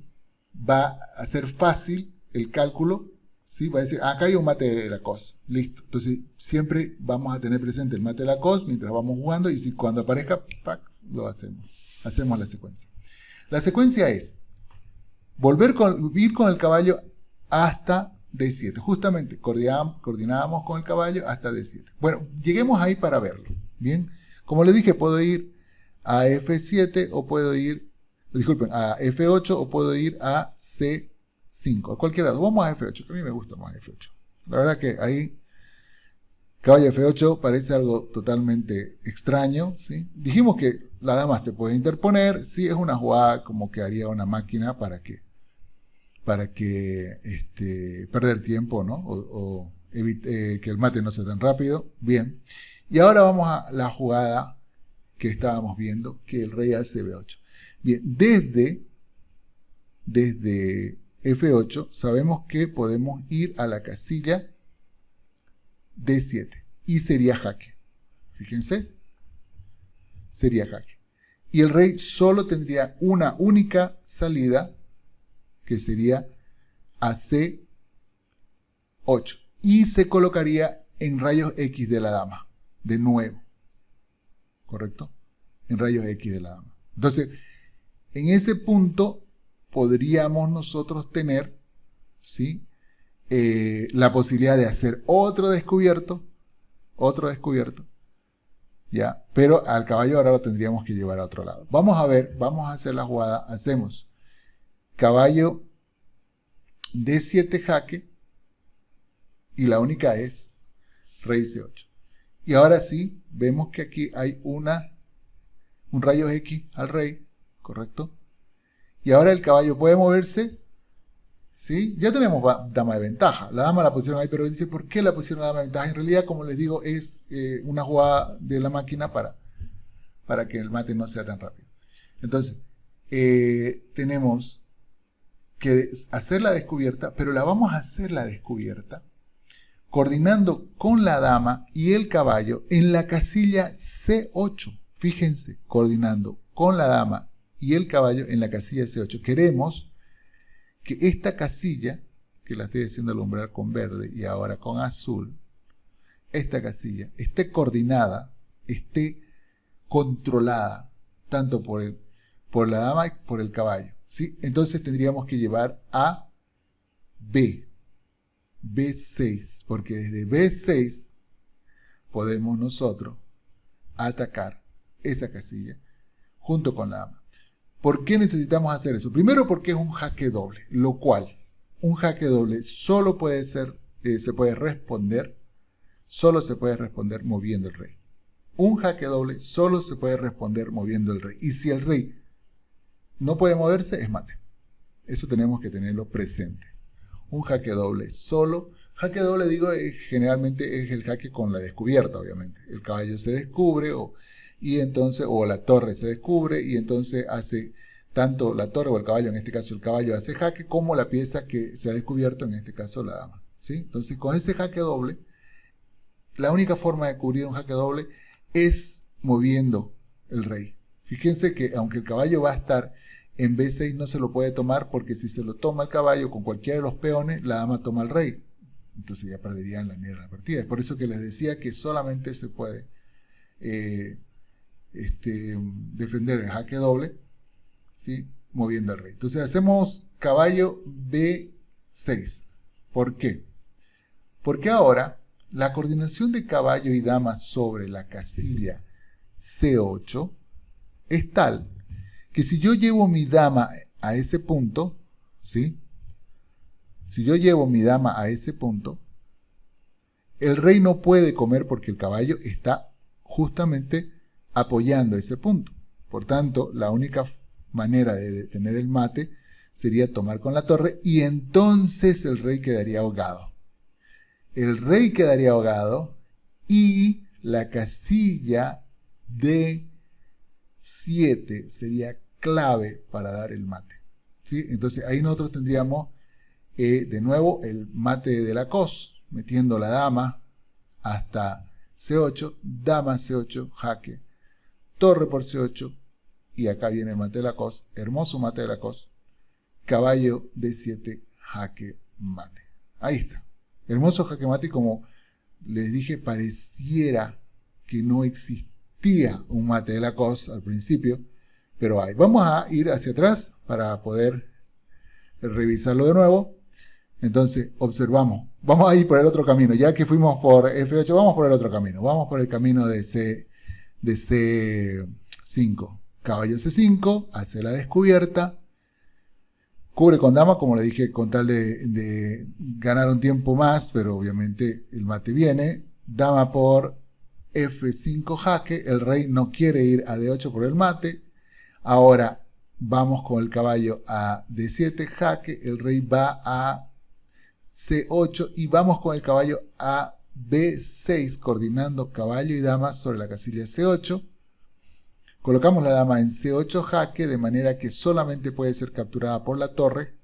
Va a ser fácil el cálculo, ¿sí? Va a decir, acá hay un mate de Lacoste, listo. Entonces siempre vamos a tener presente el mate de Lacoste mientras vamos jugando, y si cuando aparezca, ¡pac!, lo hacemos la secuencia. La secuencia es ir con el caballo hasta D7. Justamente coordinábamos con el caballo hasta D7. Bueno, lleguemos ahí para verlo. Bien, como les dije, puedo ir a F7 o puedo ir, disculpen, a F8 o puedo ir a C5. A cualquiera. Vamos a F8, que a mí me gusta más F8. La verdad que ahí caballo F8 parece algo totalmente extraño, ¿sí? Dijimos que la dama se puede interponer, sí, es una jugada como que haría una máquina para que perder tiempo, ¿no? O que el mate no sea tan rápido. Bien. Y ahora vamos a la jugada que estábamos viendo, que el rey hace B8. Bien, desde F8 sabemos que podemos ir a la casilla D7 y sería jaque. Fíjense, sería jaque. Y el rey solo tendría una única salida, que sería a C8, y se colocaría en rayos X de la dama, de nuevo, ¿correcto? En rayos X de la dama. Entonces, en ese punto podríamos nosotros tener, ¿sí?, la posibilidad de hacer otro descubierto, ¿ya? Pero al caballo ahora lo tendríamos que llevar a otro lado. Vamos a ver, vamos a hacer la jugada, hacemos caballo D7 jaque, y la única es rey C8. Y ahora sí, vemos que aquí hay un rayo X al rey, ¿correcto? Y ahora el caballo puede moverse, ¿sí? Ya tenemos dama de ventaja. La dama la pusieron ahí, pero dice, ¿por qué la pusieron dama de ventaja? En realidad, como les digo, es una jugada de la máquina para que el mate no sea tan rápido. Entonces, tenemos que hacer la descubierta, pero la vamos a hacer la descubierta coordinando con la dama y el caballo en la casilla C8. Fíjense, coordinando con la dama y el caballo en la casilla C8. Queremos que esta casilla, que la estoy haciendo alumbrar con verde y ahora con azul, esta casilla esté coordinada, esté controlada, tanto por la dama y por el caballo, ¿sí? Entonces tendríamos que llevar a B6, porque desde B6 podemos nosotros atacar esa casilla junto con la dama. ¿Por qué necesitamos hacer eso? Primero porque es un jaque doble, lo cual un jaque doble solo puede ser, solo se puede responder moviendo el rey. Un jaque doble solo se puede responder moviendo el rey. Y si el rey no puede moverse, es mate. Eso tenemos que tenerlo presente. Un jaque doble solo. Jaque doble, digo, generalmente es el jaque con la descubierta, obviamente. El caballo se descubre o la torre se descubre y entonces hace tanto la torre o el caballo, en este caso el caballo hace jaque, como la pieza que se ha descubierto, en este caso la dama, ¿sí? Entonces con ese jaque doble, la única forma de cubrir un jaque doble es moviendo el rey. Fíjense que aunque el caballo va a estar en B6, no se lo puede tomar, porque si se lo toma el caballo con cualquiera de los peones, la dama toma al rey. Entonces ya perderían la nieve de la partida. Es por eso que les decía que solamente se puede defender el jaque doble, ¿sí? Moviendo al rey. Entonces hacemos caballo B6. ¿Por qué? Porque ahora la coordinación de caballo y dama sobre la casilla C8 es tal que si yo llevo mi dama a ese punto, ¿sí? Si yo llevo mi dama a ese punto, el rey no puede comer porque el caballo está justamente apoyando ese punto. Por tanto, la única manera de detener el mate sería tomar con la torre y entonces el rey quedaría ahogado. El rey quedaría ahogado y la casilla D7 sería clave para dar el mate, ¿sí? Entonces ahí nosotros tendríamos de nuevo el mate de la cos, metiendo la dama hasta C8, dama C8, jaque, torre por C8, y acá viene el mate de la cos, hermoso mate de la cos, caballo D7, jaque mate. Ahí está. Hermoso jaque mate, y como les dije, pareciera que no existía un mate de la cos al principio, pero hay. Vamos a ir hacia atrás para poder revisarlo de nuevo. Entonces, observamos. Vamos a ir por el otro camino. Ya que fuimos por F8, vamos por el otro camino. Vamos por el camino de C5. Caballo C5, hace la descubierta. Cubre con dama, como le dije, con tal de ganar un tiempo más, pero obviamente el mate viene. Dama por F5 jaque. El rey no quiere ir a D8 por el mate. Ahora vamos con el caballo a D7 jaque. El rey va a C8 y vamos con el caballo a B6, coordinando caballo y dama sobre la casilla C8. Colocamos la dama en C8 jaque, de manera que solamente puede ser capturada por la torre.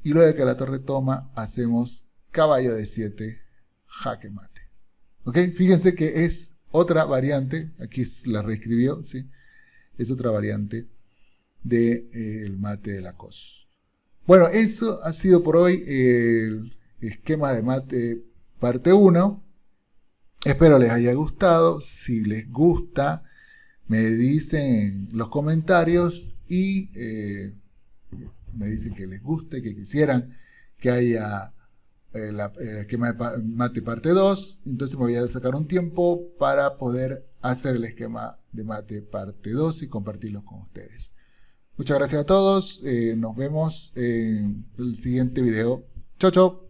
Y luego de que la torre toma, hacemos caballo D7 jaque mate. ¿Ok? Fíjense que es otra variante, aquí la reescribió, ¿sí? Es otra variante del mate de la cos. Bueno, eso ha sido por hoy el esquema de mate parte 1. Espero les haya gustado. Si les gusta, me dicen en los comentarios y me dicen que les guste, que quisieran que haya el esquema de mate parte 2. Entonces me voy a sacar un tiempo para poder hacer el esquema de mate parte 2 y compartirlo con ustedes. Muchas gracias a todos. Nos vemos en el siguiente video. Chau, chau.